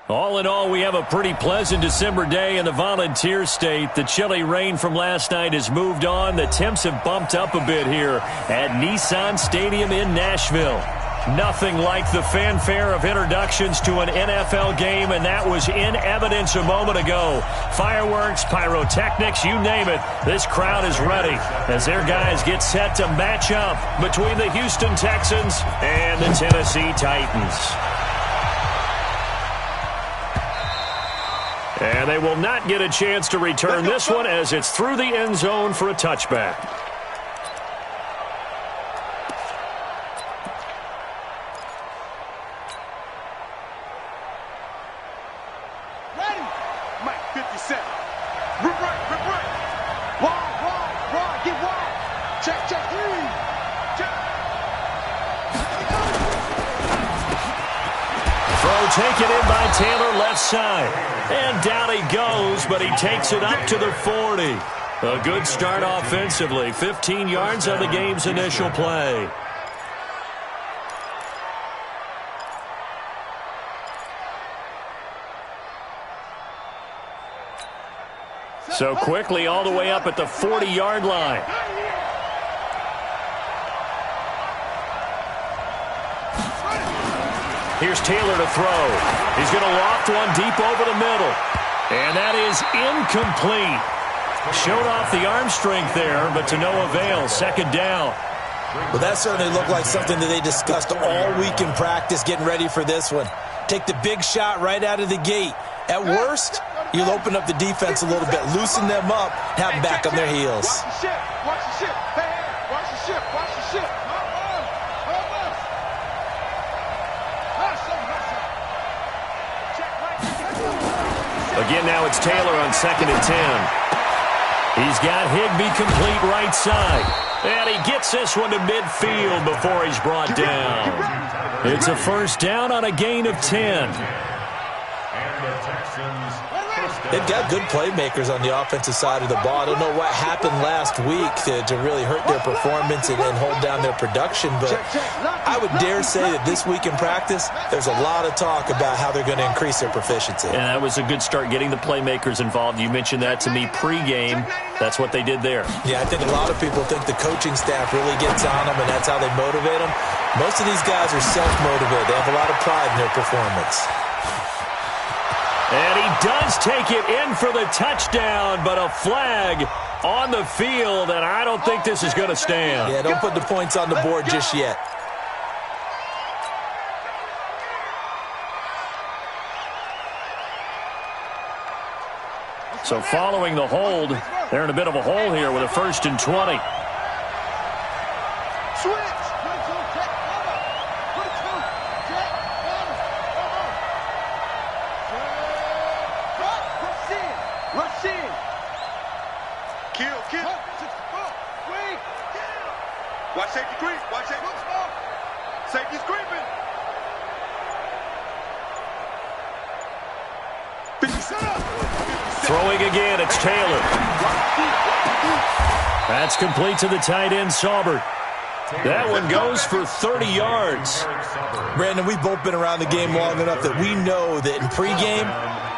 All in all, we have a pretty pleasant December day in the Volunteer State. The chilly rain from last night has moved on. The temps have bumped up a bit here at Nissan Stadium in Nashville. Nothing like the fanfare of introductions to an NFL game, and that was in evidence a moment ago. Fireworks, pyrotechnics, you name it. This crowd is ready as their guys get set to match up between the Houston Texans and the Tennessee Titans. And they will not get a chance to return this one as it's through the end zone for a touchback. Ready? Mike, 57. Rip right. Wide, get wide. Check, three. Check. Throw taken in by Taylor left side. And down he goes, but he takes it up to the 40. A good start offensively. 15 yards on the game's initial play. So quickly all the way up at the 40-yard line. Here's Taylor to throw. He's going to loft one deep over the middle. And that is incomplete. Showed off the arm strength there, but to no avail. Second down. Well, that certainly looked like something that they discussed all week in practice, getting ready for this one. Take the big shot right out of the gate. At worst, you'll open up the defense a little bit, loosen them up, have them back on their heels. Watch the ship. Hey, watch the ship. Again, now it's Taylor on 2nd and 10. He's got Higbee complete right side. And he gets this one to midfield before he's brought down. It's a first down on a gain of 10. They've got good playmakers on the offensive side of the ball. I don't know what happened last week to really hurt their performance and hold down their production, but I would dare say that this week in practice, there's a lot of talk about how they're going to increase their proficiency. And that was a good start, getting the playmakers involved. You mentioned that to me pregame. That's what they did there. Yeah, I think a lot of people think the coaching staff really gets on them, and that's how they motivate them. Most of these guys are self-motivated. They have a lot of pride in their performance. And he does take it in for the touchdown, but a flag on the field, and I don't think this is going to stand. Yeah, don't put the points on the board just yet. So following the hold, they're in a bit of a hole here with a 1st and 20. Watch safety creep. Safety's creeping. 50. Throwing again, it's Taylor. That's complete to the tight end, Saubert. That one goes for 30 yards. Brandon, we've both been around the game long enough that we know that in pregame,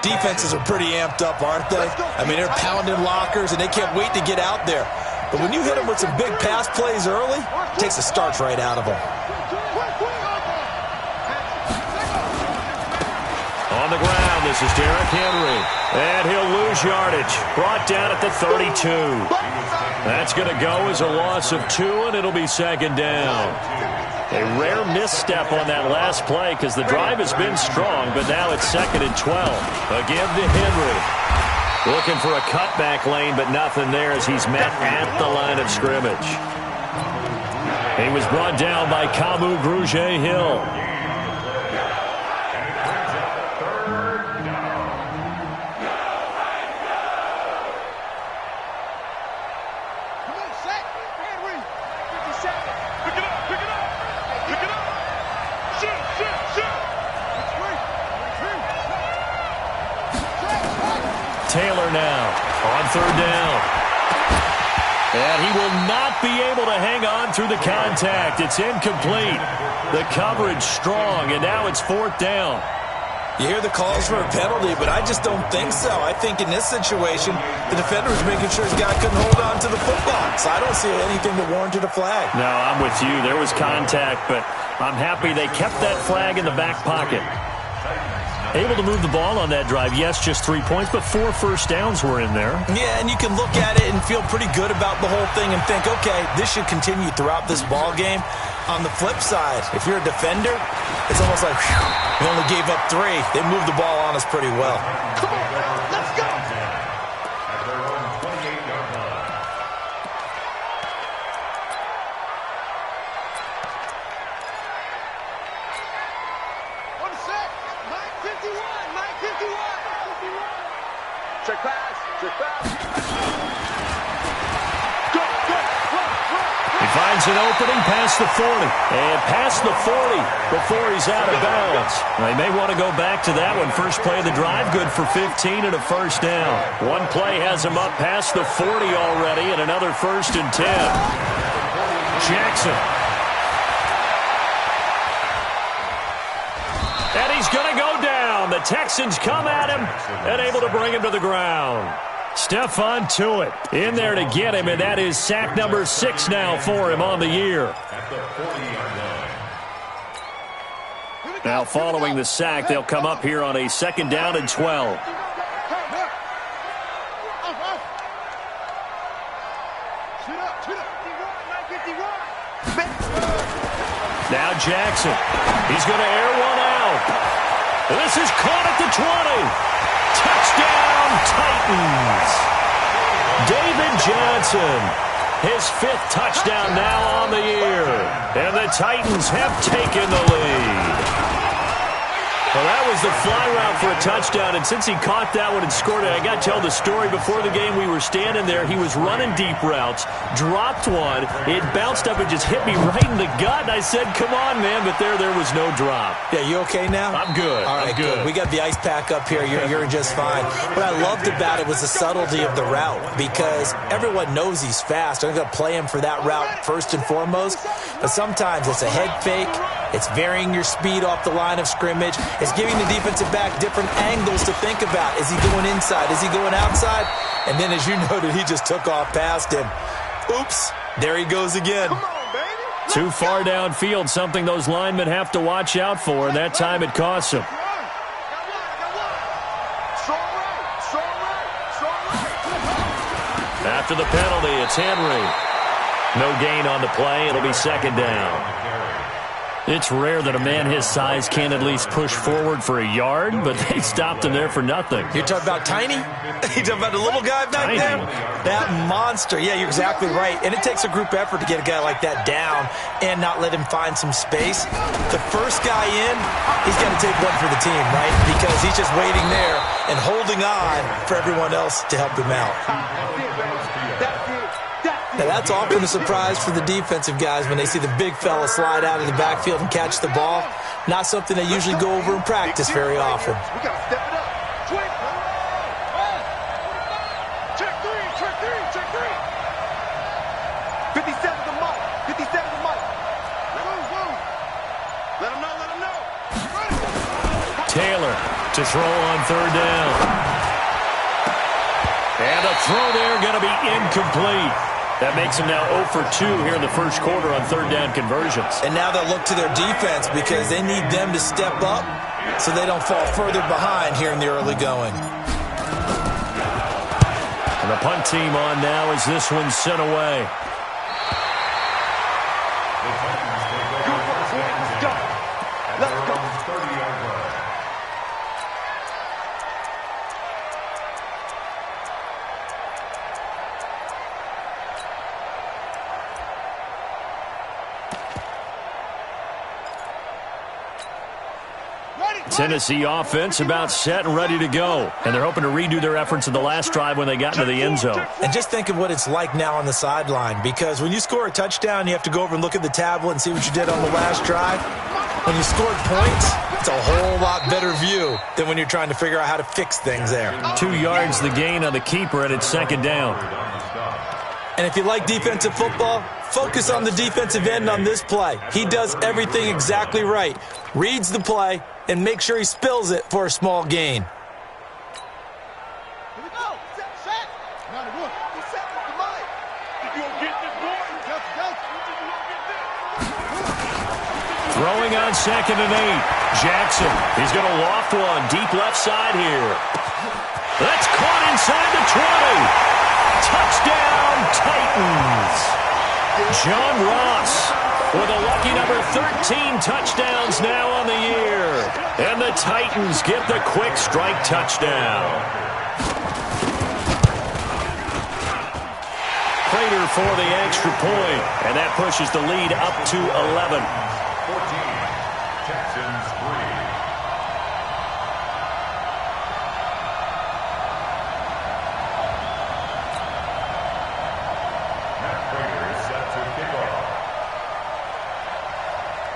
defenses are pretty amped up, aren't they? I mean, they're pounding lockers, and they can't wait to get out there. But when you hit them with some big pass plays early, it takes the starch right out of them. On the ground, this is Derrick Henry. And he'll lose yardage. Brought down at the 32. That's going to go as a loss of 2, and it'll be 2nd down. A rare misstep on that last play because the drive has been strong, but now it's 2nd and 12. Again to Henry. Looking for a cutback lane, but nothing there as he's met at the line of scrimmage. He was brought down by Kamu Grugier-Hill. Taylor now on 3rd down. And he will not be able to hang on through the contact. It's incomplete. The coverage strong, and now it's 4th down. You hear the calls for a penalty, but I just don't think so. I think in this situation, the defender was making sure his guy couldn't hold on to the football. So I don't see anything that warranted a flag. No, I'm with you. There was contact, but I'm happy they kept that flag in the back pocket. Able to move the ball on that drive. Yes, just 3 points, but 4 first downs were in there. Yeah, and you can look at it and feel pretty good about the whole thing and think, okay, this should continue throughout this ball game. On the flip side, if you're a defender, it's almost like, whew, we only gave up 3. They moved the ball on us pretty well. Come on, let's go. At their own 28-yard line. On the set. Mike 51. Mike 51. Check pass. Check pass. He finds an opening past the 40. And past the 40 before he's out of bounds. They may want to go back to that one. First play of the drive, good for 15 and a first down. One play has him up past the 40 already, and another 1st and 10. Jackson. And he's going to go down. The Texans come at him and able to bring him to the ground. Stephon Tuitt in there to get him, and that is sack number 6 now for him on the year. Now following the sack, they'll come up here on a 2nd down and 12. Now Jackson. He's going to air one out. This is caught at the 20. Touchdown, Titans. David Johnson, his 5th touchdown now on the year. And the Titans have taken the lead. Well, that was the fly route for a touchdown, and since he caught that one and scored it, I got to tell the story. Before the game, we were standing there. He was running deep routes, dropped one. It bounced up and just hit me right in the gut, and I said, come on, man, but there was no drop. Yeah, you okay now? I'm good. All right, I'm good. We got the ice pack up here. You're just fine. What I loved about it was the subtlety of the route, because everyone knows he's fast. I'm going to play him for that route first and foremost, but sometimes it's a head fake. It's varying your speed off the line of scrimmage. It's giving the defensive back different angles to think about. Is he going inside? Is he going outside? And then, as you noted, he just took off past him. Oops, there he goes again. Come on, baby. Too far downfield, something those linemen have to watch out for, and that time it costs him. After the penalty, it's Henry. No gain on the play. It'll be 2nd down. It's rare that a man his size can't at least push forward for a yard, but they stopped him there for nothing. You're talking about Tiny? You're talking about the little guy back there? That monster. Yeah, you're exactly right. And it takes a group effort to get a guy like that down and not let him find some space. The first guy in, he's got to take one for the team, right? Because he's just waiting there and holding on for everyone else to help him out. Now, that's often a surprise for the defensive guys when they see the big fella slide out of the backfield and catch the ball. Not something they usually go over in practice very often. We got to step it up. Twin. Check three, check three, check three. 57 to Mike. 57 to Mike. Move. Let him know. Taylor to throw on 3rd down. And the throw there going to be incomplete. That makes him now 0 for 2 here in the first quarter on 3rd down conversions. And now they'll look to their defense because they need them to step up so they don't fall further behind here in the early going. And the punt team on now as this one's sent away. Let's go. Tennessee offense about set and ready to go. And they're hoping to redo their efforts in the last drive when they got into the end zone. And just think of what it's like now on the sideline, because when you score a touchdown, you have to go over and look at the tablet and see what you did on the last drive. When you scored points, it's a whole lot better view than when you're trying to figure out how to fix things there. 2 yards the gain on the keeper, and it's 2nd down. And if you like defensive football, focus on the defensive end on this play. He does everything exactly right. Reads the play and makes sure he spills it for a small gain. Here we go. Set. Now the roof. He's set with the mic. You gonna get this, boy? Throwing on 2nd and 8. Jackson. He's going to loft one deep left side here. That's caught inside the 20. Touchdown, Titans. John Ross with a lucky number 13 touchdowns now on the year. And the Titans get the quick strike touchdown. Prater for the extra point, and that pushes the lead up to 11. 14, Texans 3.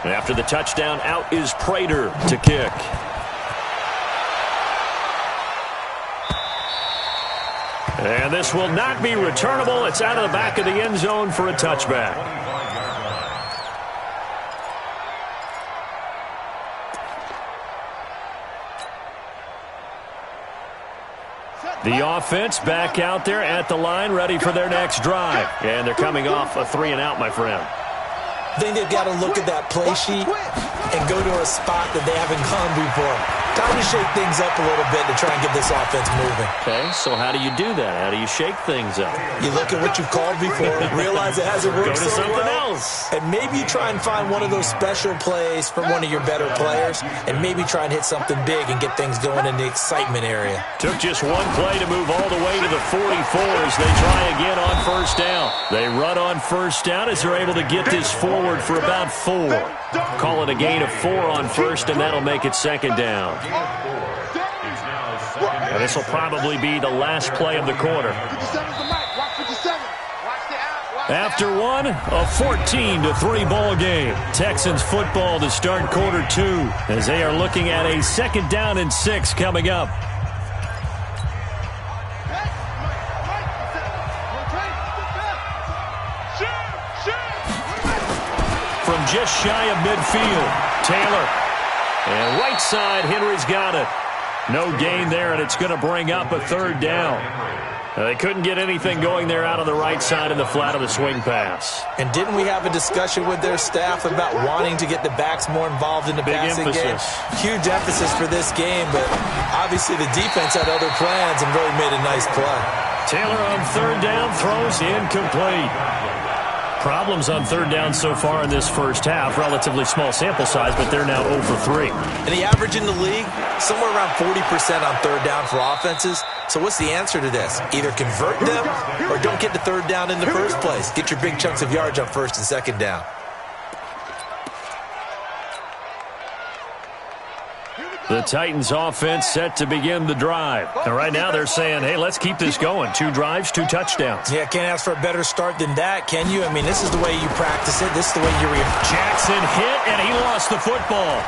After the touchdown, out is Prater to kick. And this will not be returnable. It's out of the back of the end zone for a touchback. The offense back out there at the line, ready for their next drive. And they're coming off a 3-and-out, my friend. I think they've got to look at that play sheet and go to a spot that they haven't gone before. Time to shake things up a little bit to try and get this offense moving. Okay, so how do you do that? How do you shake things up? You look at what you've called before, realize it hasn't worked Go to so something well, else. and maybe you try and find one of those special plays from one of your better players, and maybe try and hit something big and get things going in the excitement area. Took just one play to move all the way to the 44 as they try again on first down. They run on first down as they're able to get this forward for about 4. Call it a gain of 4 on first, and that'll make it 2nd down. And this will probably be the last play of the quarter. After one, a 14-3 ball game. Texans football to start quarter 2 as they are looking at a 2nd down and 6 coming up. From just shy of midfield, Taylor. And right side, Henry's got it. No gain there, and it's going to bring up a 3rd down. They couldn't get anything going there out on the right side in the flat of the swing pass. And didn't we have a discussion with their staff about wanting to get the backs more involved in the passing game? Huge emphasis for this game, but obviously the defense had other plans and really made a nice play. Taylor on 3rd down, throws incomplete. Problems on 3rd down so far in this first half. Relatively small sample size, but they're now 0 for 3. And the average in the league, somewhere around 40% on 3rd down for offenses. So what's the answer to this? Either convert them or don't get the 3rd down in the first place. Get your big chunks of yards on 1st and 2nd down. The Titans offense set to begin the drive. And right now they're saying, hey, let's keep this going. 2 drives, 2 touchdowns. Yeah, can't ask for a better start than that, can you? I mean, this is the way you practice it. This is the way you Jackson hit, and he lost the football.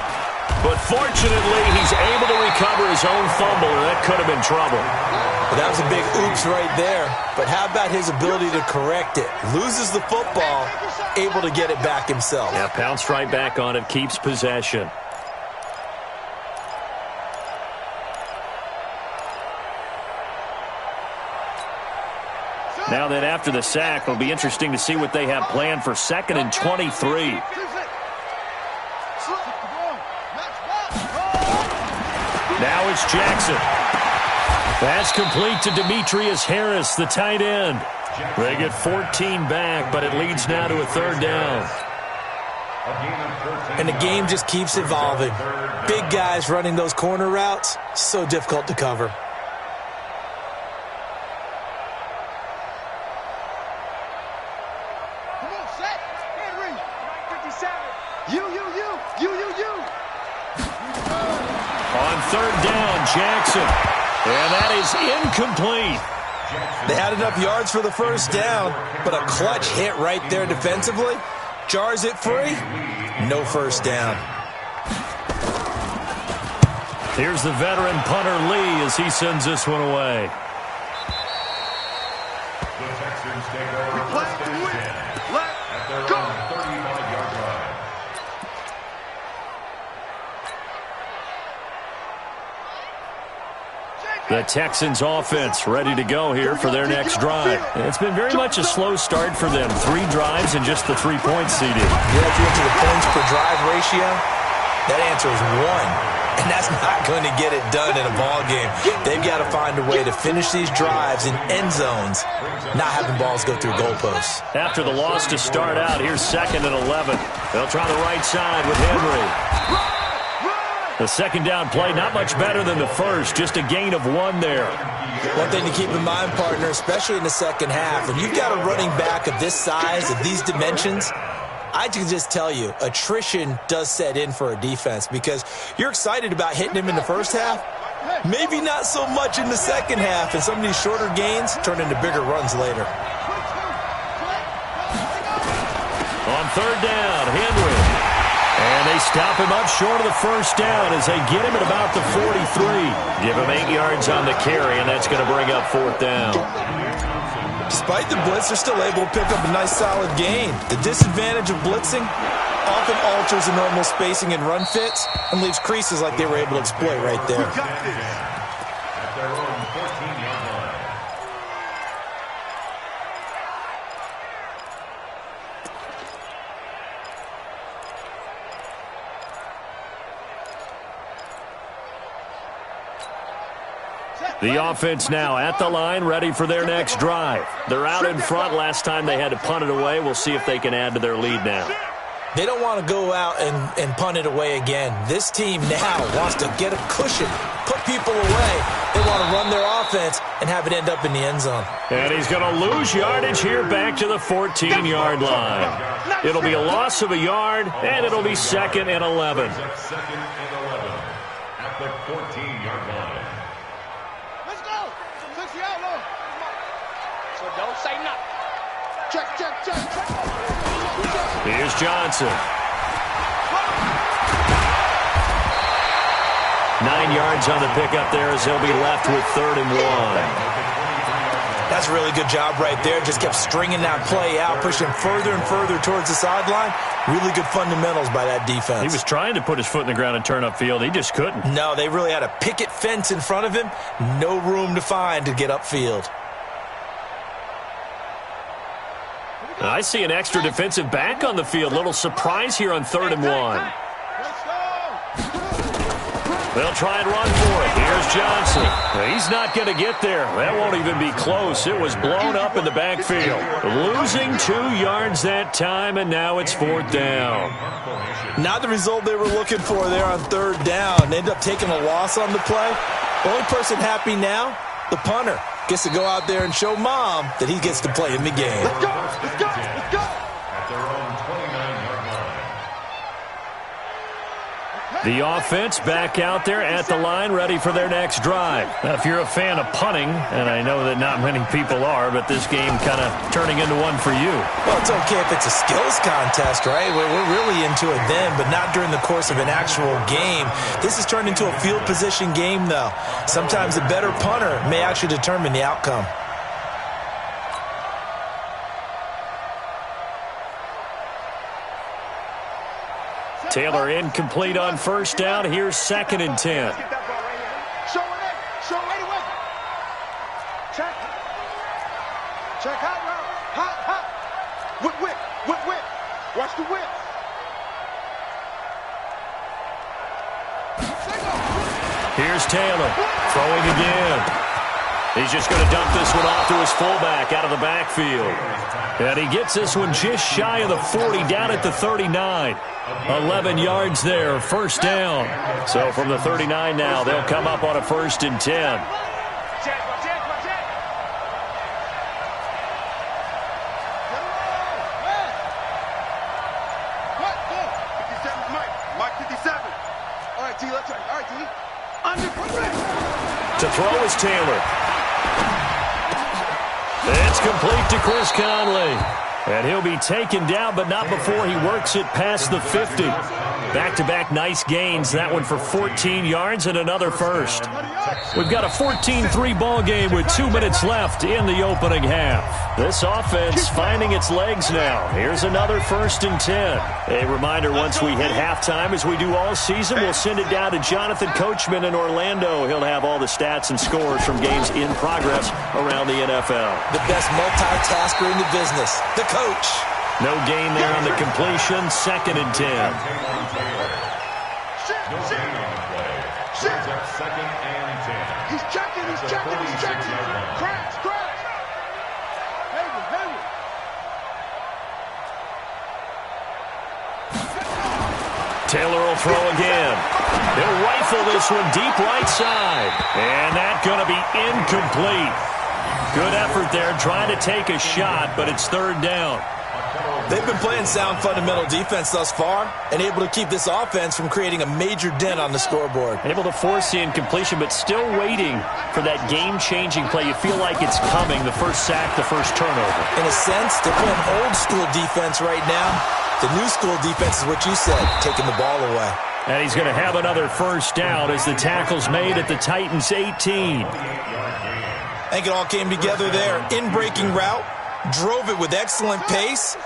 But fortunately, he's able to recover his own fumble, and that could have been trouble. Well, that was a big oops right there. But how about his ability to correct it? Loses the football, able to get it back himself. Yeah, pounced right back on it, keeps possession. Now then, after the sack, it'll be interesting to see what they have planned for 2nd and 23. Now it's Jackson. Pass complete to Demetrius Harris, the tight end. They get 14 back, but it leads now to a 3rd down. And the game just keeps evolving. Big guys running those corner routes, so difficult to cover. On 3rd down, Jackson. And that is incomplete. They had enough yards for the 1st down, but a clutch hit right there defensively. Jars it free. No 1st down. Here's the veteran punter Lee as he sends this one away. The Texans take over We play to win. Let's at their go. own 35-yard line. The Texans offense ready to go here for their next drive. It's been very much a slow start for them. 3 drives and just the 3-point seeding. Yeah, if you went to the points per drive ratio, that answer is 1. And that's not going to get it done in a ball game. They've got to find a way to finish these drives in end zones, not having balls go through goalposts. After the loss to start out, here's 2nd and 11. They'll try the right side with Henry. The second down play, not much better than the first, just a gain of 1 there. One thing to keep in mind, partner, especially in the second half, when you've got a running back of this size, of these dimensions, I can just tell you, attrition does set in for a defense because you're excited about hitting him in the first half, maybe not so much in the second half, and some of these shorter gains turn into bigger runs later. On 3rd down, Henry. And they stop him up short of the first down as they get him at about the 43. Give him 8 yards on the carry, and that's going to bring up 4th down. Despite the blitz, they're still able to pick up a nice solid gain. The disadvantage of blitzing often alters the normal spacing and run fits and leaves creases like they were able to exploit right there. At their own 14-yard line. The offense now at the line, ready for their next drive. They're out in front. Last time they had to punt it away. We'll see if they can add to their lead now. They don't want to go out and punt it away again. This team now wants to get a cushion, put people away. They want to run their offense and have it end up in the end zone. And he's going to lose yardage here back to the 14-yard line. It'll be a loss of a yard, and it'll be 2nd and 11. 2nd and 11 at the 14-yard line. Let's go. So don't say nothing. Check. Here's Johnson. 9 yards on the pickup there as he'll be left with 3rd and 1. That's a really good job right there. Just kept stringing that play out, pushing further and further towards the sideline. Really good fundamentals by that defense. He was trying to put his foot in the ground and turn upfield. He just couldn't. No, they really had a picket fence in front of him. No room to find to get upfield. I see an extra defensive back on the field. Little surprise here on 3rd and 1. They'll try and run for it. Here's Johnson. He's not going to get there. That won't even be close. It was blown up in the backfield. Losing 2 yards that time, and now it's 4th down. Not the result they were looking for there on 3rd down. They end up taking a loss on the play. Only person happy now, the punter. Gets to go out there and show Mom that he gets to play in the game. Let's go. At their own 29-yard line. The offense back out there at the line, ready for their next drive. Now, if you're a fan of punting, and I know that not many people are, but this game kind of turning into one for you. Well, it's okay if it's a skills contest, right? We're really into it then, but not during the course of an actual game. This has turned into a field position game, though. Sometimes a better punter may actually determine the outcome. Taylor incomplete on 1st down. Here's 2nd and 10. Show it away. Check hot route. Whip. Watch the whip. Here's Taylor throwing again. He's just going to dump this one off to his fullback out of the backfield. And he gets this one just shy of the 40, down at the 39. 11 yards there, 1st down. So from the 39 now, they'll come up on a 1st and 10. To throw is Taylor. It's complete to Chris Conley. And he'll be taken down, but not before he works it past the 50. Back-to-back nice gains. That one for 14 yards and another first. We've got a 14-3 ball game with 2 minutes left in the opening half. This offense finding its legs now. Here's another 1st and 10. A reminder, once we hit halftime, as we do all season, we'll send it down to Jonathan Coachman in Orlando. He'll have all the stats and scores from games in progress around the NFL. The best multitasker in the business, the coach. No gain there on the completion. 2nd and 10. No gain on the play. Brings up 2nd and 10. He's checking. Crash. Hayward. Taylor will throw again. He'll rifle this one deep right side. And that's going to be incomplete. Good effort there trying to take a shot, but it's 3rd down. They've been playing sound fundamental defense thus far and able to keep this offense from creating a major dent on the scoreboard. Able to force the incompletion, but still waiting for that game-changing play. You feel like it's coming, the first sack, the first turnover. In a sense, they're playing old-school defense right now. The new-school defense is what you said, taking the ball away. And he's going to have another first down as the tackle's made at the Titans' 18. I think it all came together there. In-breaking route, drove it with excellent pace.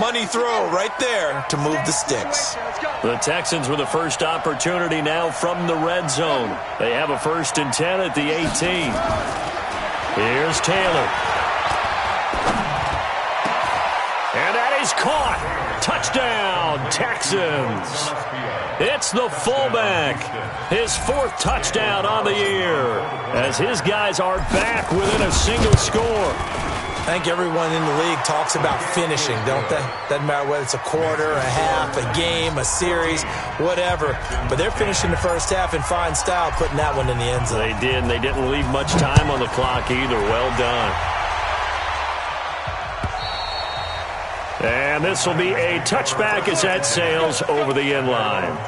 Money throw right there to move the sticks. The Texans with the first opportunity now from the red zone. They have a 1st and 10 at the 18. Here's Taylor. And that is caught. Touchdown, Texans. It's the fullback. His 4th touchdown on the year as his guys are back within a single score. I think everyone in the league talks about finishing, don't they? Doesn't matter whether it's a quarter, a half, a game, a series, whatever. But they're finishing the first half in fine style, putting that one in the end zone. They did, and they didn't leave much time on the clock either. Well done. And this will be a touchback as that sails over the end line.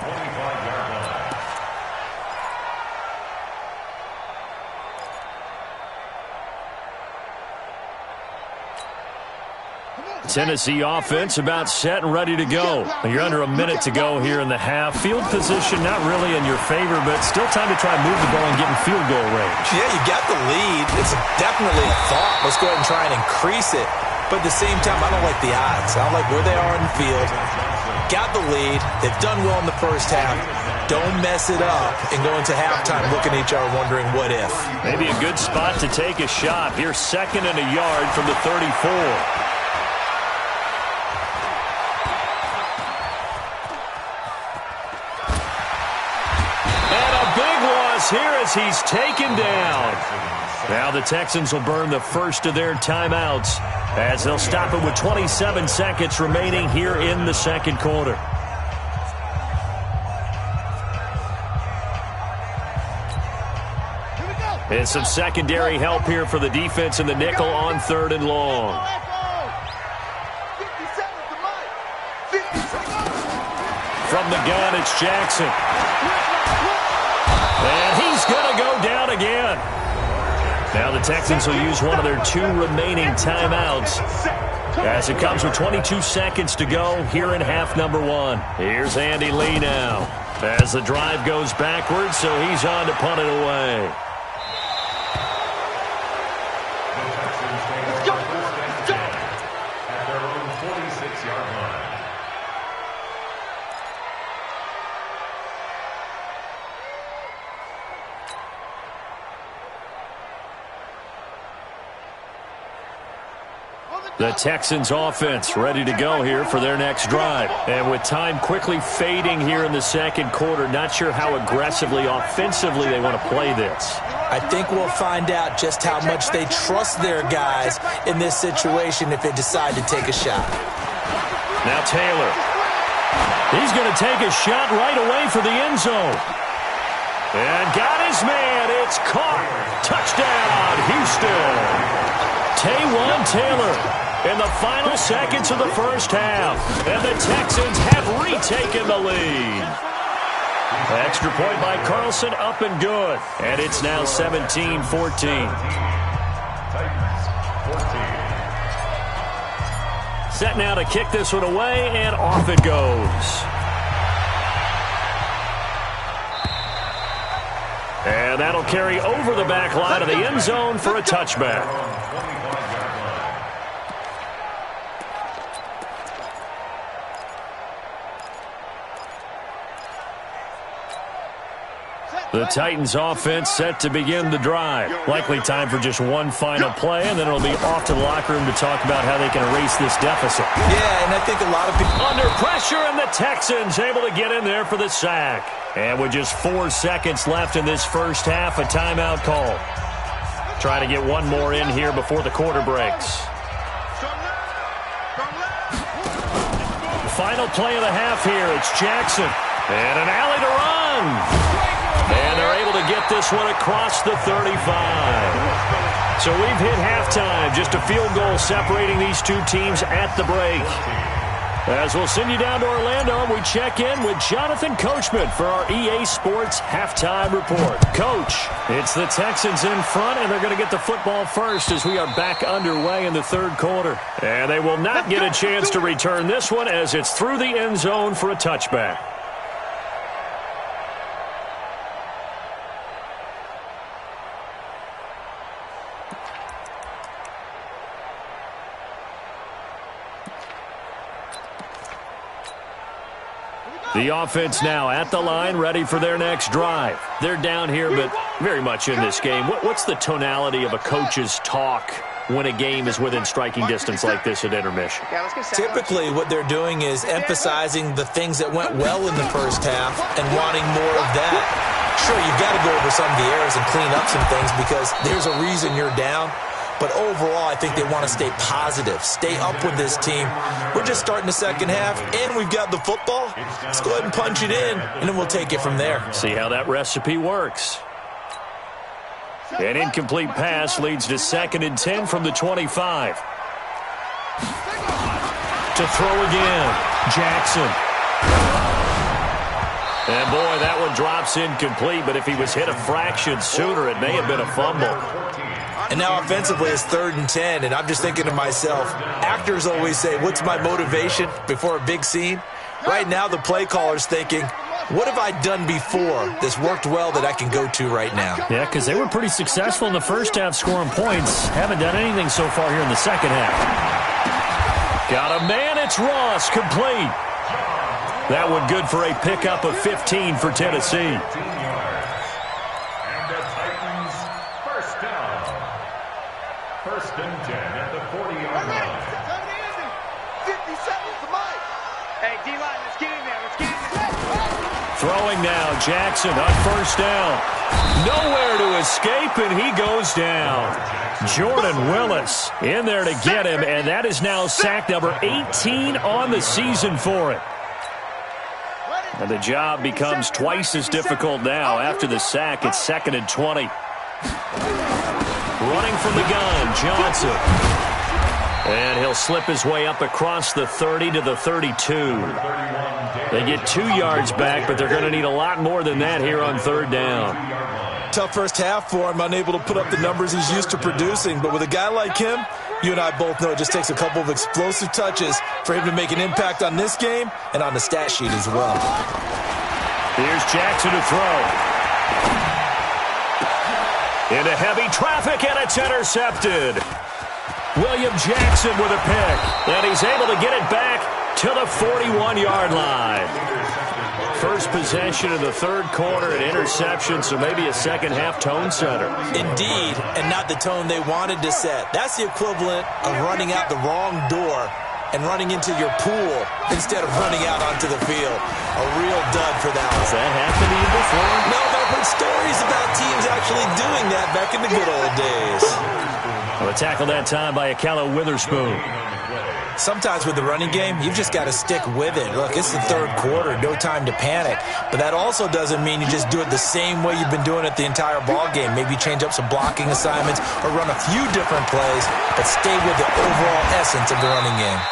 Tennessee offense about set and ready to go. You're under a minute to go here in the half. Field position not really in your favor, but still time to try and move the ball and get in field goal range. Yeah, you got the lead. It's definitely a thought. Let's go ahead and try and increase it. But at the same time, I don't like the odds. I don't like where they are in the field. Got the lead. They've done well in the first half. Don't mess it up and go into halftime looking at each other wondering what if. Maybe a good spot to take a shot. Here 2nd and a yard from the 34. Here as he's taken down. Now the Texans will burn the first of their timeouts as they'll stop it with 27 seconds remaining here in the 2nd quarter. And some secondary help here for the defense in the nickel on 3rd and long. From the gun, it's Jackson. And he's going to go down again. Now the Texans will use one of their 2 remaining timeouts as it comes with 22 seconds to go here in half number 1. Here's Andy Lee now as the drive goes backwards, so he's on to punt it away. At their own 46-yard line. The Texans offense ready to go here for their next drive. And with time quickly fading here in the 2nd quarter, not sure how aggressively, offensively they want to play this. I think we'll find out just how much they trust their guys in this situation if they decide to take a shot. Now Taylor. He's going to take a shot right away for the end zone. And got his man. It's caught. Touchdown, Houston. Taywan Taylor in the final seconds of the first half. And the Texans have retaken the lead. Extra point by Carlson, up and good. And it's now 17-14. Set now to kick this one away, and off it goes. And that'll carry over the back line of the end zone for a touchback. The Titans offense set to begin the drive. Likely time for just one final play, and then it'll be off to the locker room to talk about how they can erase this deficit. Yeah, and I think a lot of people... Under pressure, and the Texans able to get in there for the sack. And with just 4 seconds left in this first half, a timeout call. Trying to get one more in here before the quarter breaks. The final play of the half here, it's Jackson. And an alley to run. And they're able to get this one across the 35. So we've hit halftime. Just a field goal separating these two teams at the break. As we'll send you down to Orlando, we check in with Jonathan Coachman for our EA Sports Halftime Report. Coach, it's the Texans in front, and they're going to get the football first as we are back underway in the third quarter. And they will not get a chance to return this one as it's through the end zone for a touchback. The offense now at the line, ready for their next drive. They're down here, but very much in this game. What's the tonality of a coach's talk when a game is within striking distance like this at intermission? Typically, what they're doing is emphasizing the things that went well in the first half and wanting more of that. Sure, you've got to go over some of the errors and clean up some things because there's a reason you're down. But overall, I think they want to stay positive, stay up with this team. We're just starting the second half, and we've got the football. Let's go ahead and punch it in, and then we'll take it from there. See how that recipe works. An incomplete pass leads to 2nd and 10 from the 25. To throw again, Jackson. And boy, that one drops incomplete, but if he was hit a fraction sooner, it may have been a fumble. And now offensively it's 3rd and 10, and I'm just thinking to myself, actors always say, what's my motivation before a big scene? Right now the play caller's thinking, what have I done before that's worked well that I can go to right now? Yeah, because they were pretty successful in the first half scoring points. Haven't done anything so far here in the second half. Got a man, it's Ross, complete. That one good for a pickup of 15 for Tennessee. First and 10 at the 40-yard line. 50 seconds to Mike. Hey, D-line, let's get in there. Let's get in there. Throwing now, Jackson on first down. Nowhere to escape, and he goes down. Jordan Willis in there to get him, and that is now sack number 18 on the season for it. And the job becomes twice as difficult now. After the sack, it's 2nd and 20. Running from the gun, Johnson. And he'll slip his way up across the 30 to the 32. They get 2 yards back, but they're going to need a lot more than that here on 3rd down. Tough first half for him, unable to put up the numbers he's used to producing. But with a guy like him, you and I both know it just takes a couple of explosive touches for him to make an impact on this game and on the stat sheet as well. Here's Jackson to throw. Into heavy traffic, and it's intercepted. William Jackson with a pick, and he's able to get it back to the 41-yard line. First possession of the third quarter, an interception, so maybe a second-half tone setter. Indeed, and not the tone they wanted to set. That's the equivalent of running out the wrong door and running into your pool instead of running out onto the field. A real dud for that one. Has that happened to you before? No, but I've heard stories about teams actually doing that back in the good old days. Well, a tackle that time by Akello Witherspoon. Sometimes with the running game, you've just got to stick with it. Look, it's the third quarter, no time to panic. But that also doesn't mean you just do it the same way you've been doing it the entire ball game. Maybe change up some blocking assignments or run a few different plays, but stay with the overall essence of the running game.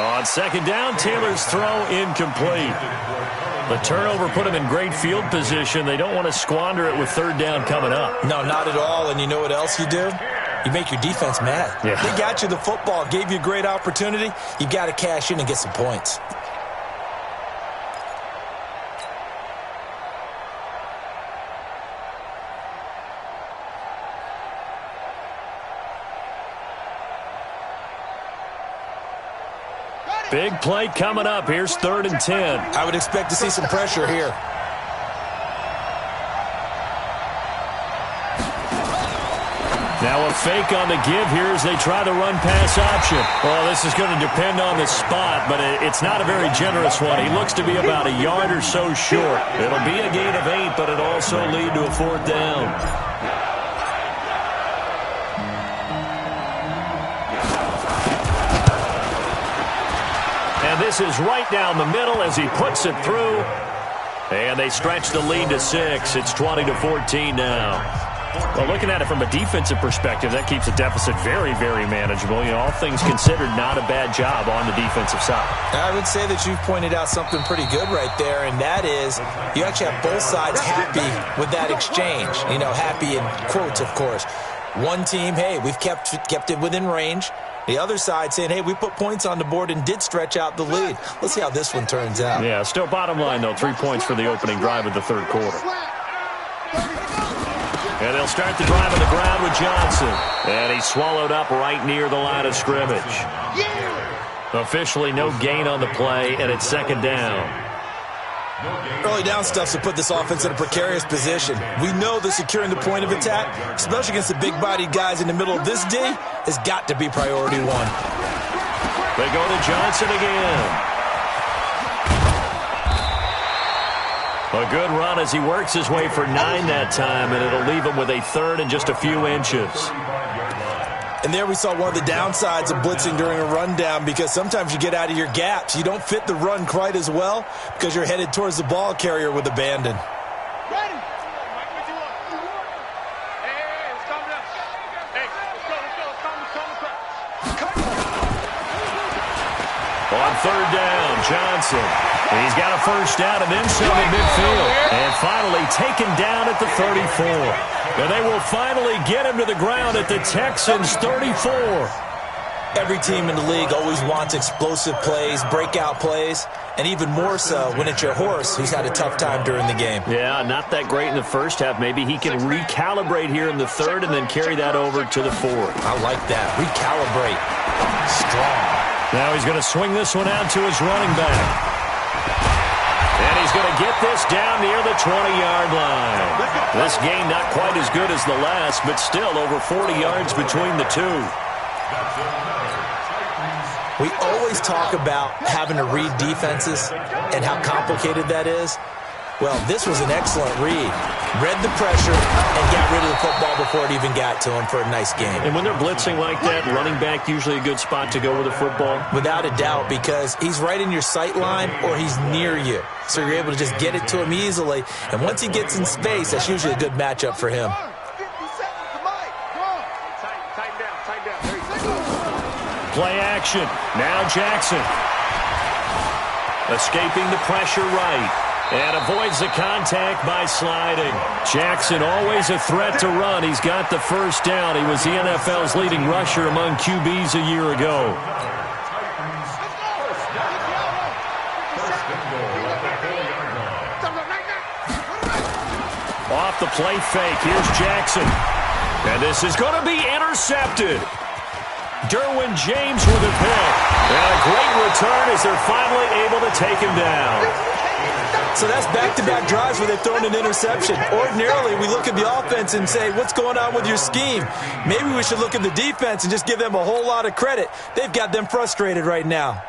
On second down, Taylor's throw incomplete. The turnover put him in great field position. They don't want to squander it with 3rd down coming up. No, not at all. And you know what else you do? You make your defense mad. Yeah. They got you the football, gave you a great opportunity. You got to cash in and get some points. Big play coming up. Here's 3rd and 10. I would expect to see some pressure here. Now a fake on the give here as they try the run-pass option. Well, this is going to depend on the spot, but it's not a very generous one. He looks to be about a yard or so short. It'll be a gain of 8, but it'll also lead to a 4th down. And this is right down the middle as he puts it through. And they stretch the lead to 6. It's 20-14 now. Well, looking at it from a defensive perspective, that keeps the deficit very, very manageable. You know, all things considered, not a bad job on the defensive side. I would say that you've pointed out something pretty good right there, and that is you actually have both sides happy with that exchange. You know, happy in quotes, of course. One team, hey, we've kept it within range. The other side saying, hey, we put points on the board and did stretch out the lead. Let's see how this one turns out. Yeah, still bottom line, though, 3 points for the opening drive of the 3rd quarter. And they'll start the drive on the ground with Johnson. And he's swallowed up right near the line of scrimmage. Officially no gain on the play, and it's 2nd down. Early down stuff to put this offense in a precarious position. We know that securing the point of attack, especially against the big-bodied guys in the middle of this D, has got to be priority 1. They go to Johnson again. A good run as he works his way for 9 that time, and it'll leave him with a 3rd and just a few inches. And there we saw one of the downsides of blitzing during a rundown, because sometimes you get out of your gaps. You don't fit the run quite as well because you're headed towards the ball carrier with abandon. Ready. Let's calm down. Hey, let's go. Calm the crowd. On 3rd down, Johnson. He's got a 1st down and then some at midfield. And finally taken down at the 34. And they will finally get him to the ground at the Texans' 34. Every team in the league always wants explosive plays, breakout plays, and even more so when it's your horse who's had a tough time during the game. Yeah, not that great in the 1st half. Maybe he can recalibrate here in the 3rd and then carry that over to the 4th. I like that. Recalibrate. Strong. Now he's going to swing this one out to his running back. And he's going to get this down near the 20-yard line. This game not quite as good as the last, but still over 40 yards between the two. We always talk about having to read defenses and how complicated that is. Well, this was an excellent read. Read the pressure and got rid of the football before it even got to him for a nice game. And when they're blitzing like that, running back usually a good spot to go with the football? Without a doubt, because he's right in your sight line or he's near you. So you're able to just get it to him easily. And once he gets in space, that's usually a good matchup for him. 50 seconds to Mike. Tighten down. There you go. Play action. Now Jackson. Escaping the pressure right. And avoids the contact by sliding. Jackson always a threat to run. He's got the 1st down. He was the NFL's leading rusher among QBs a year ago. Off the play fake. Here's Jackson. And this is going to be intercepted. Derwin James with a pick. And a great return as they're finally able to take him down. So that's back-to-back drives where they've thrown an interception. Ordinarily, we look at the offense and say, what's going on with your scheme? Maybe we should look at the defense and just give them a whole lot of credit. They've got them frustrated right now.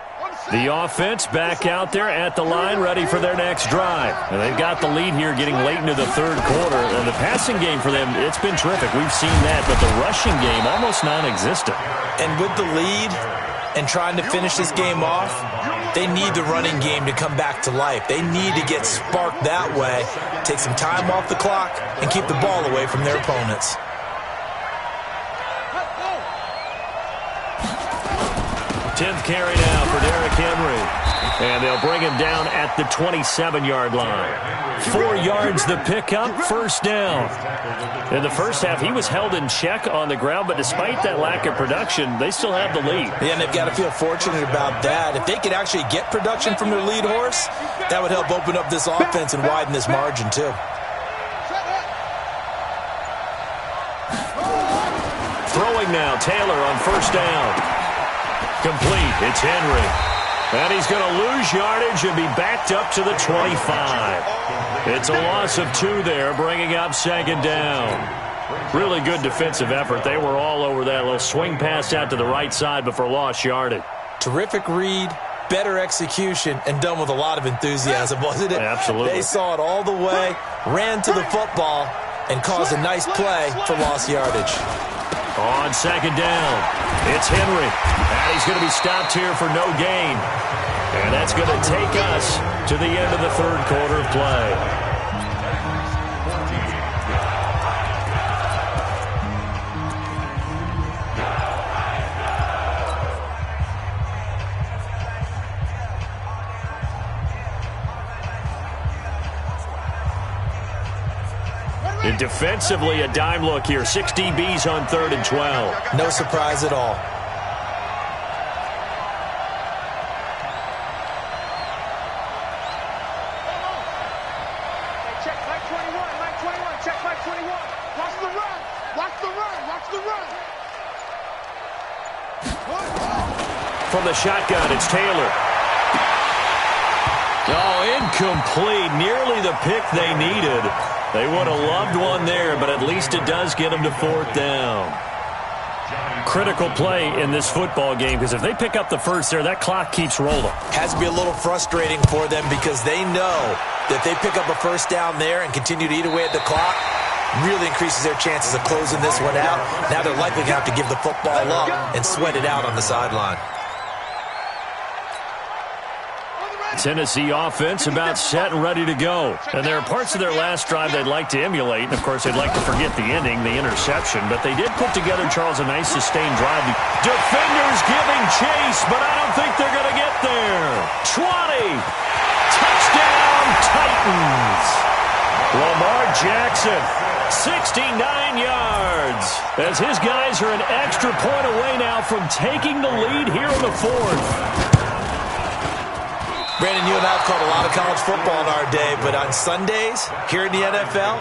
The offense back out there at the line, ready for their next drive. And they've got the lead here getting late into the 3rd quarter. And the passing game for them, it's been terrific. We've seen that. But the rushing game, almost non-existent. And with the lead and trying to finish this game off, they need the running game to come back to life. They need to get sparked that way, take some time off the clock, and keep the ball away from their opponents. 10th carry now for Derrick Henry. And they'll bring him down at the 27-yard line. 4 yards the pickup, 1st down. In the 1st half, he was held in check on the ground, but despite that lack of production, they still have the lead. Yeah, and they've got to feel fortunate about that. If they could actually get production from their lead horse, that would help open up this offense and widen this margin, too. Throwing now, Taylor on 1st down. Complete, it's Henry. And he's going to lose yardage and be backed up to the 25. It's a loss of 2 there, bringing up second down. Really good defensive effort. They were all over that little swing pass out to the right side before lost yardage. Terrific read, better execution, and done with a lot of enthusiasm, wasn't it? Absolutely. They saw it all the way, ran to the football, and caused a nice play for lost yardage. On second down, it's Henry. And he's going to be stopped here for no gain. And that's going to take us to the end of the third quarter of play. And defensively, a dime look here. 6 DBs on 3rd and 12. No surprise at all. Check Mike 21, Mike 21, check Mike 21. Watch the run, watch the run, watch the run. From the shotgun, it's Taylor. Oh, incomplete. Nearly the pick they needed. They would have loved one there, but at least it does get them to 4th down. Critical play in this football game, because if they pick up the first there, that clock keeps rolling. Has to be a little frustrating for them because they know that they pick up a first down there and continue to eat away at the clock, really increases their chances of closing this one out. Now they're likely going to have to give the football up and sweat it out on the sideline. Tennessee offense about set and ready to go. And there are parts of their last drive they'd like to emulate. And, of course, they'd like to forget the ending, the interception. But they did put together, Charles, a nice sustained drive. Defenders giving chase, but I don't think they're going to get there. 20. Touchdown, Titans. Lamar Jackson, 69 yards. As his guys are an extra point away now from taking the lead here in the 4th. Brandon, you and I have called a lot of college football in our day, but on Sundays here in the NFL,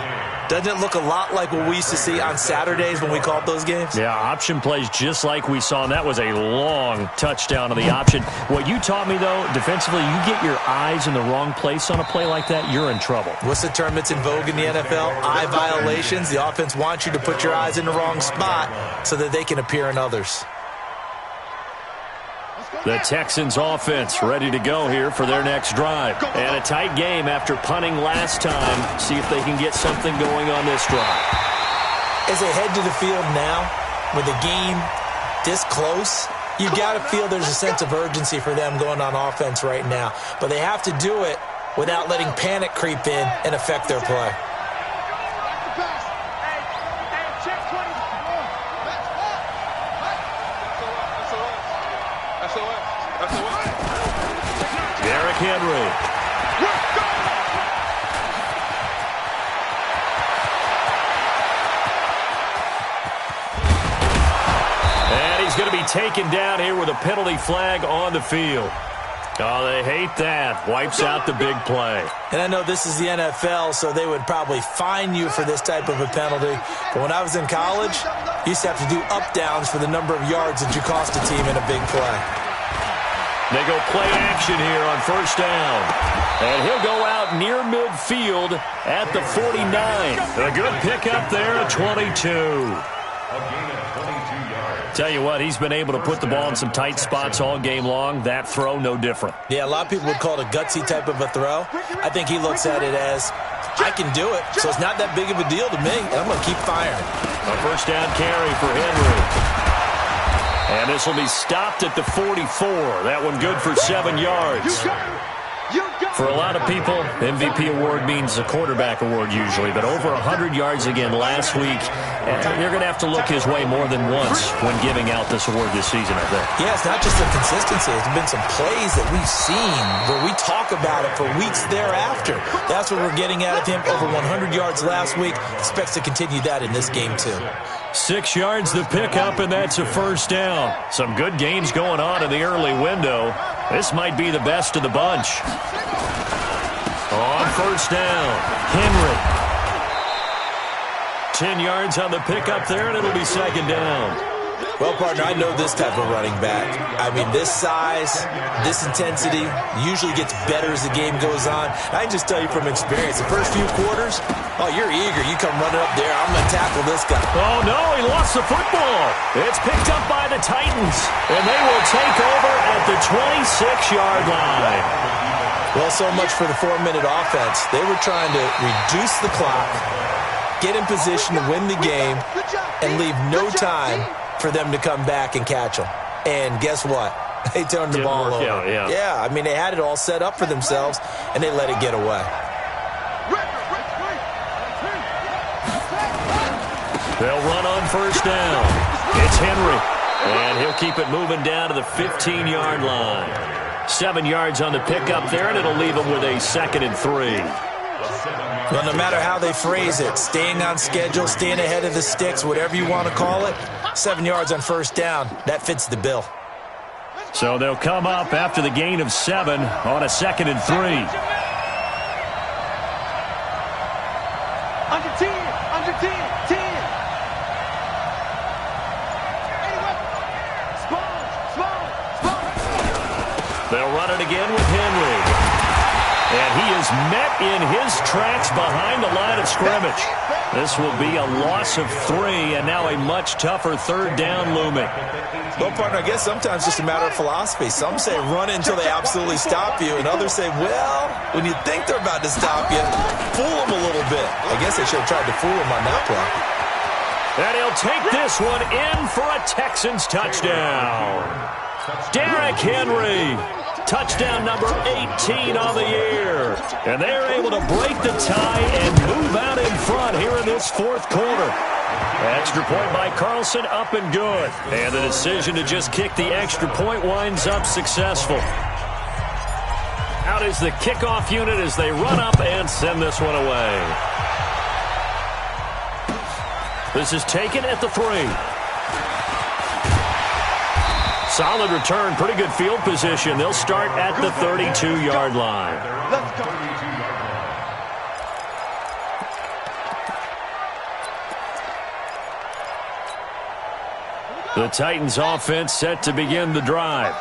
doesn't it look a lot like what we used to see on Saturdays when we called those games? Yeah, option plays just like we saw, and that was a long touchdown on the option. What you taught me, though, defensively, you get your eyes in the wrong place on a play like that, you're in trouble. What's the term that's in vogue in the NFL? Eye violations. The offense wants you to put your eyes in the wrong spot so that they can appear in others. The Texans offense ready to go here for their next drive. And a tight game after punting last time. See if they can get something going on this drive. As they head to the field now, with the game this close, you got to feel there's a sense of urgency for them going on offense right now. But they have to do it without letting panic creep in and affect their play. Henry. And he's going to be taken down here with a penalty flag on the field. Oh, they hate that. Wipes out the big play. And I know this is the NFL, so they would probably fine you for this type of a penalty. But when I was in college, you used to have to do up-downs for the number of yards that you cost a team in a big play. They go play action here on 1st down. And he'll go out near midfield at the 49. A good pickup there at 22. Tell you what, he's been able to put the ball in some tight spots all game long. That throw, no different. Yeah, a lot of people would call it a gutsy type of a throw. I think he looks at it as, I can do it, so it's not that big of a deal to me, and I'm going to keep firing. A 1st down carry for Henry. And this will be stopped at the 44. That one good for 7 yards. For a lot of people, MVP award means a quarterback award usually, but over 100 yards again last week. They're going to have to look his way more than once when giving out this award this season, I think. Yeah, it's not just the consistency. There's been some plays that we've seen where we talk about it for weeks thereafter. That's what we're getting out of him. Over 100 yards last week. Expects to continue that in this game, too. 6 yards the pickup, and that's a 1st down. Some good games going on in the early window. This might be the best of the bunch. On 1st down, Henry. 10 yards on the pickup there, and it'll be 2nd down. Well, partner, I know this type of running back. I mean, this size, this intensity usually gets better as the game goes on. I can just tell you from experience, the first few quarters, oh, you're eager. You come running up there, I'm going to tackle this guy. Oh, no, he lost the football. It's picked up by the Titans, and they will take over at the 26-yard line. Well, so much for the 4-minute offense. They were trying to reduce the clock, get in position to win the game, and leave no time for them to come back and catch them. And guess what? They turned the ball over. Yeah, I mean, they had it all set up for themselves, and they let it get away. They'll run on first down. It's Henry, and he'll keep it moving down to the 15-yard line. 7 yards on the pickup there, and it'll leave him with a 2nd and 3. Well, no matter how they phrase it, staying on schedule, staying ahead of the sticks, whatever you want to call it, 7 yards on first down, that fits the bill. So they'll come up after the gain of 7 on a 2nd and 3. Under 10, under 10, 10. They'll run it again with Henry. And he is met in his tracks behind the line of scrimmage. This will be a loss of 3, and now a much tougher 3rd down looming. Well, partner, I guess sometimes it's just a matter of philosophy. Some say run until they absolutely stop you, and others say, well, when you think they're about to stop you, fool them a little bit. I guess they should have tried to fool them on that play. And he'll take this one in for a Texans touchdown. Derrick Henry. Touchdown number 18 on the year. And they're able to break the tie and move out in front here in this 4th quarter. Extra point by Carlson, up and good. And the decision to just kick the extra point winds up successful. Out is the kickoff unit as they run up and send this one away. This is taken at the 3. Solid return, pretty good field position. They'll start at the 32-yard line. Let's go. The Titans offense set to begin the drive.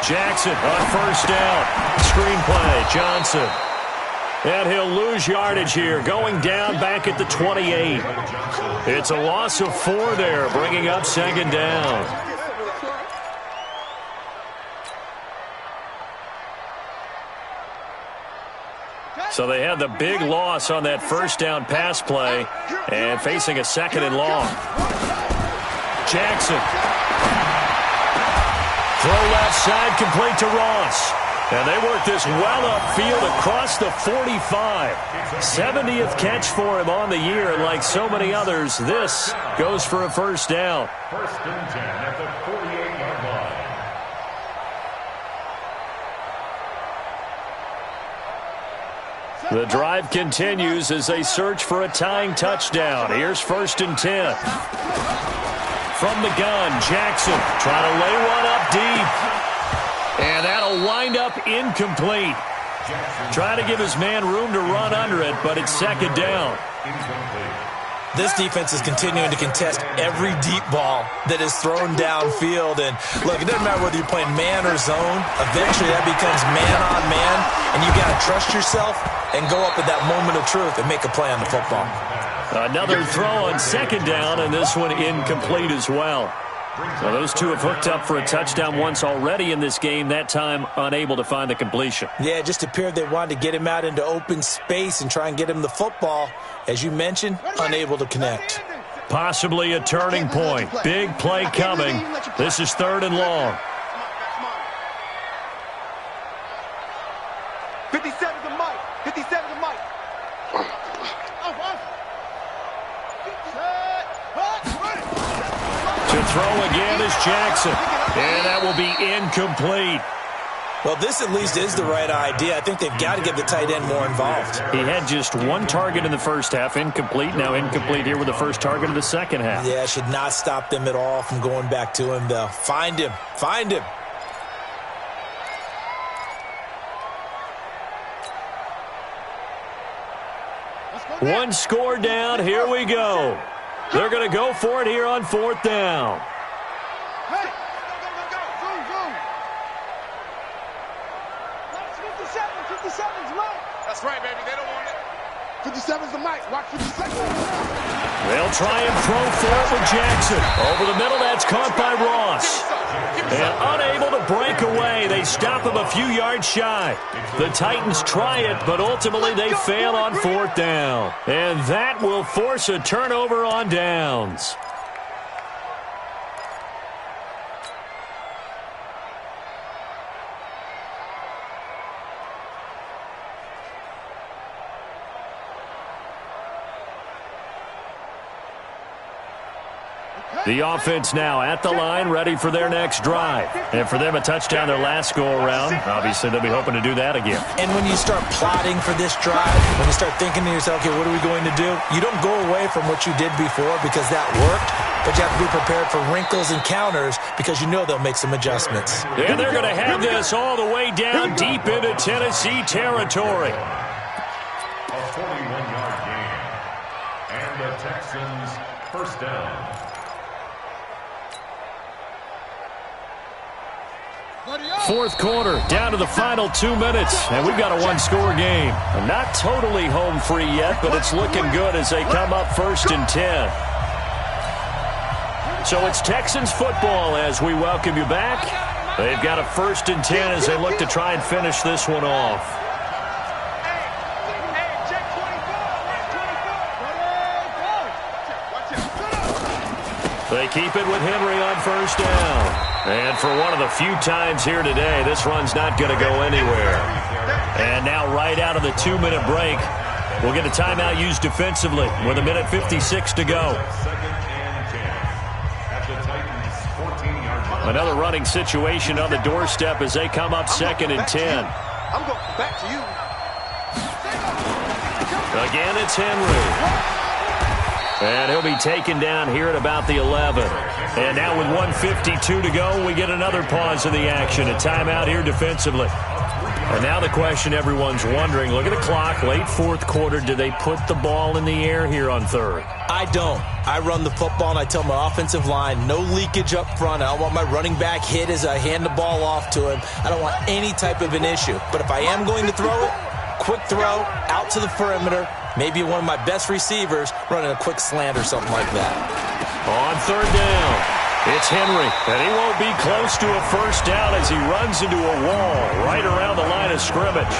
Jackson on first down. Screenplay, Johnson. And he'll lose yardage here, going down back at the 28. It's a loss of 4 there, bringing up 2nd down. So they had the big loss on that first down pass play and facing a 2nd and long. Jackson. Throw left side, complete to Ross. And they work this well upfield across the 45. 70th catch for him on the year, and like so many others, this goes for a first down. 1st and 10 at the 48-yard line. The drive continues as they search for a tying touchdown. Here's 1st and 10. From the gun, Jackson trying to lay one up deep. And that'll wind up incomplete. Trying to give his man room to run under it, but it's 2nd down. This defense is continuing to contest every deep ball that is thrown downfield. And, look, it doesn't matter whether you're playing man or zone. Eventually that becomes man on man, and you got to trust yourself and go up at that moment of truth and make a play on the football. Another throw on 2nd down, and this one incomplete as well. Well, those two have hooked up for a touchdown once already in this game, that time unable to find the completion. Yeah, it just appeared they wanted to get him out into open space and try and get him the football. As you mentioned, unable to connect. Possibly a turning point. Big play coming. This is 3rd and long. 57 to Mike. 57 to Mike. To throw again is Jackson. And that will be incomplete. Well, this at least is the right idea. I think they've got to get the tight end more involved. He had just 1 target in the first half, incomplete. Now incomplete here with the first target of the second half. Yeah, should not stop them at all from going back to him, though. Find him. Find him. One score down. Here we go. They're going to go for it here on 4th down. Hey, go. Zoom. That's 57's Mike. That's right, baby. They don't want it. 57's the Mike. Watch 57. They'll try and throw for it with Jackson. Over the middle, that's caught by Ross. And unable to break away, they stop him a few yards shy. The Titans try it, but ultimately they fail on 4th down. And that will force a turnover on downs. The offense now at the line, ready for their next drive. And for them, a touchdown their last go-around. Obviously, they'll be hoping to do that again. And when you start plotting for this drive, when you start thinking to yourself, okay, what are we going to do? You don't go away from what you did before because that worked, but you have to be prepared for wrinkles and counters because you know they'll make some adjustments. And they're going to have this all the way down deep into Tennessee territory. A 41-yard gain. And the Texans first down. 4th quarter, down to the final 2 minutes, and we've got a one-score game. Not totally home free yet, but it's looking good as they come up 1st and 10. So it's Texans football as we welcome you back. They've got a 1st and 10 as they look to try and finish this one off. They keep it with Henry on 1st down. And for one of the few times here today, this run's not going to go anywhere. And now right out of the 2-minute break, we'll get a timeout used defensively with 1:56 to go. Another running situation on the doorstep as they come up 2nd and 10. I'm going back to you. Again, it's Henry. And he'll be taken down here at about the 11. And now with 1:52 to go, we get another pause of the action. A timeout here defensively. And now the question everyone's wondering, look at the clock, late 4th quarter, do they put the ball in the air here on 3rd? I don't. I run the football, and I tell my offensive line, no leakage up front. I don't want my running back hit as I hand the ball off to him. I don't want any type of an issue. But if I am going to throw it, quick throw, out to the perimeter, maybe one of my best receivers running a quick slant or something like that. On 3rd down, it's Henry, and he won't be close to a 1st down as he runs into a wall right around the line of scrimmage.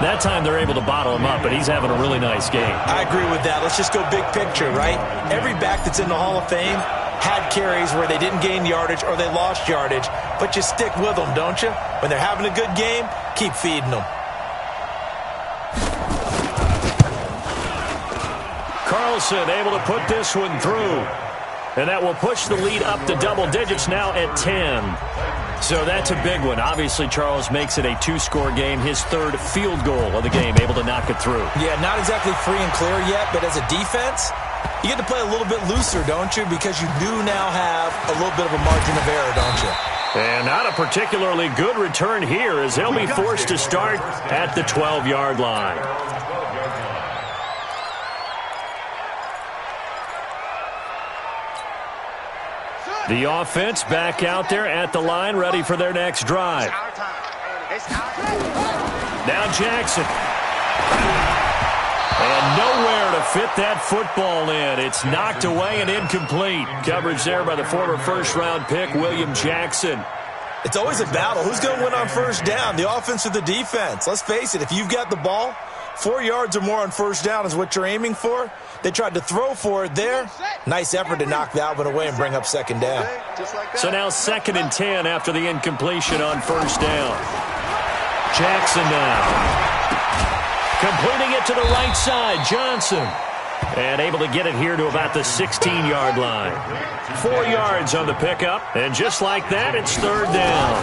That time they're able to bottle him up, but he's having a really nice game. I agree with that. Let's just go big picture, right? Every back that's in the Hall of Fame had carries where they didn't gain yardage or they lost yardage, but you stick with them, don't you? When they're having a good game, keep feeding them. Carlson able to put this one through. And that will push the lead up to double digits now at 10. So that's a big one. Obviously, Charles makes it a 2-score game. His 3rd field goal of the game, able to knock it through. Yeah, not exactly free and clear yet, but as a defense, you get to play a little bit looser, don't you? Because you do now have a little bit of a margin of error, don't you? And not a particularly good return here as they'll be forced to start at the 12-yard line. The offense back out there at the line, ready for their next drive. Now Jackson. And nowhere to fit that football in. It's knocked away and incomplete. Coverage there by the former 1st-round pick, William Jackson. It's always a battle. Who's going to win on 1st down, the offense or the defense? Let's face it, if you've got the ball, 4 yards or more on 1st down is what you're aiming for. They tried to throw for it there. Nice effort to knock that one away and bring up 2nd down. So now 2nd and 10 after the incompletion on 1st down. Jackson now. Completing it to the right side, Johnson. And able to get it here to about the 16-yard line. 4 yards on the pickup. And just like that, it's 3rd down.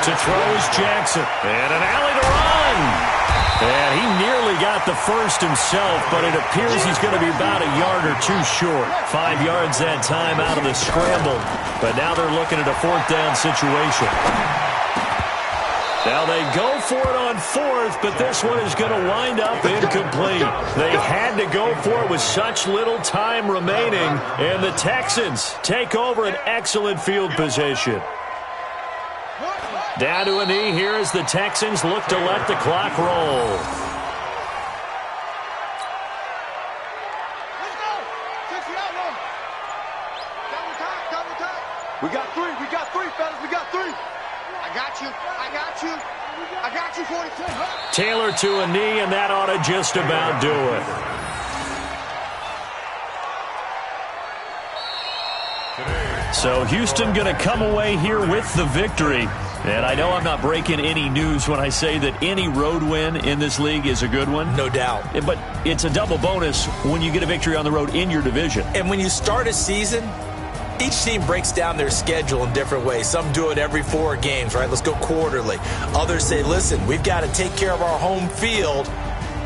To throw is Jackson. And an alley to run. And he nearly got the 1st himself, but it appears he's going to be about a yard or 2 short. 5 yards that time out of the scramble. But now they're looking at a 4th down situation. Now they go for it on fourth, but this one is going to wind up incomplete. They had to go for it with such little time remaining, and the Texans take over an excellent field position. Down to a knee here as the Texans look to let the clock roll. We got three, fellas, we got three. I got you, 42. Taylor to a knee, and that ought to just about do it. So Houston going to come away here with the victory. And I know I'm not breaking any news when I say that any road win in this league is a good one. No doubt. But it's a double bonus when you get a victory on the road in your division. And when you start a season, each team breaks down their schedule in different ways. Some do it every 4 games, right? Let's go quarterly. Others say, listen, we've got to take care of our home field.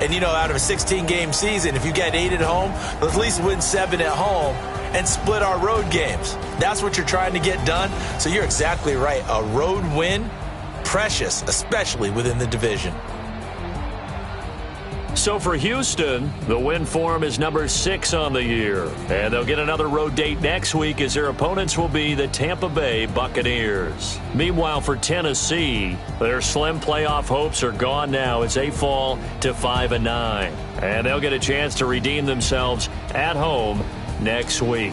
And, you know, out of a 16-game season, if you get 8 at home, let's at least win 7 at home and split our road games. That's what you're trying to get done. So you're exactly right. A road win, precious, especially within the division. So for Houston, the win form is number 6 on the year. And they'll get another road date next week as their opponents will be the Tampa Bay Buccaneers. Meanwhile, for Tennessee, their slim playoff hopes are gone now as they fall to 5-9. And they'll get a chance to redeem themselves at home next week.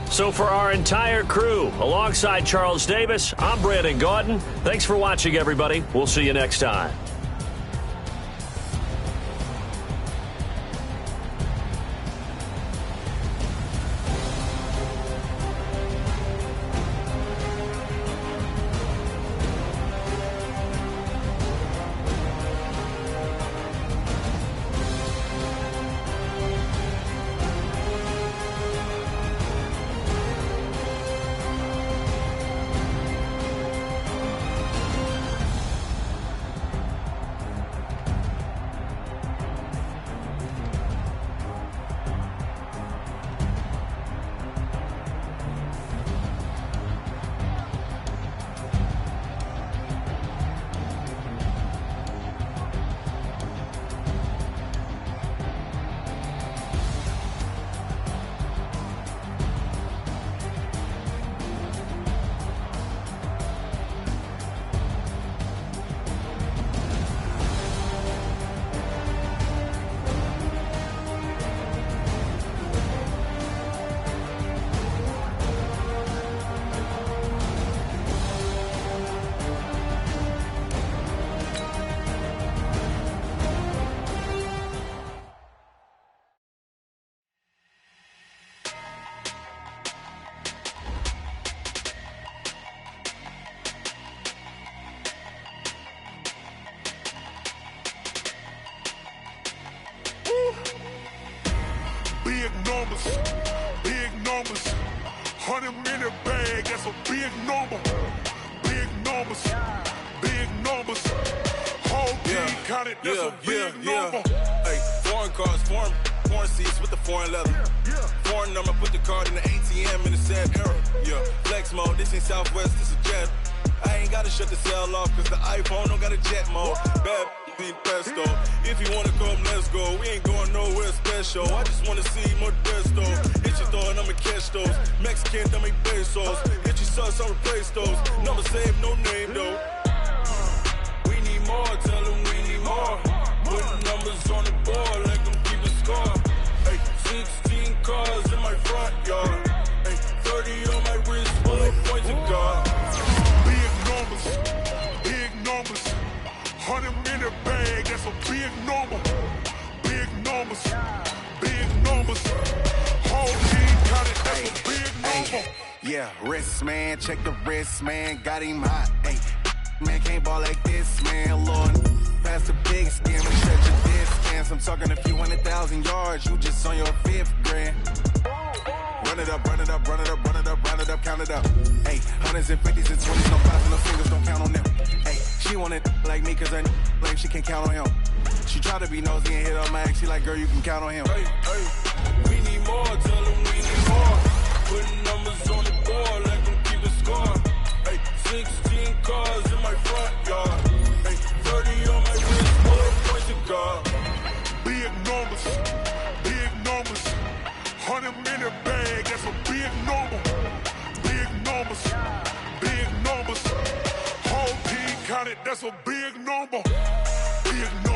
So for our entire crew, alongside Charles Davis, I'm Brandon Gaudin. Thanks for watching, everybody. We'll see you next time. Big numbers, 100-minute bag, that's a big number. Big numbers, whole team counted, that's a big number. Hey, foreign cars, foreign seats with the foreign leather. Foreign number, put the card in the ATM in the sad era. Yeah, flex mode, this ain't Southwest, this is jet. I ain't gotta shut the cell off, cause the iPhone don't got a jet mode. Bad being pesto. If you wanna come, let's go. We ain't going nowhere special. I just wanna see more desto. Hit your throw and I'ma catch those. Mexican, don't make pesos. Hit your sauce, I'll replace those. Number save, no name though. We need more, tell them we need more. Putting numbers on the board, let them keep a score. Hey, 16 cars in my front yard. Hey, 30 on my wrist, full of points of God. Big numbers, 100-minute bag, that's a big number. Big numbers, whole team counted, that's a big number. Yeah, wrist man, check the wrist man, got him hot. Ay, man can't ball like this, man. Lord, past the big skin, we shut your distance. I'm talking a few 100,000 yards, you just on your 5th grand. Run it up, run it up, run it up, run it up, run it up, count it up. Hey, 100s and 50s and 20s, no 5s and no fingers, don't count on them. Hey, she want it like me, cause her blame, she can't count on him. She try to be nosy and hit on my ex, she like, girl, you can count on him. Hey, we need more, tell them we need more. Putting numbers on the board, let them keep a score. Hey, 16 cars front yard. Hey, 30 on my wrist, more points to guard. Big numbers, big numbers. 100-minute bag, that's a big number. Big numbers, big numbers. Whole team counted, that's a big number. Big numbers.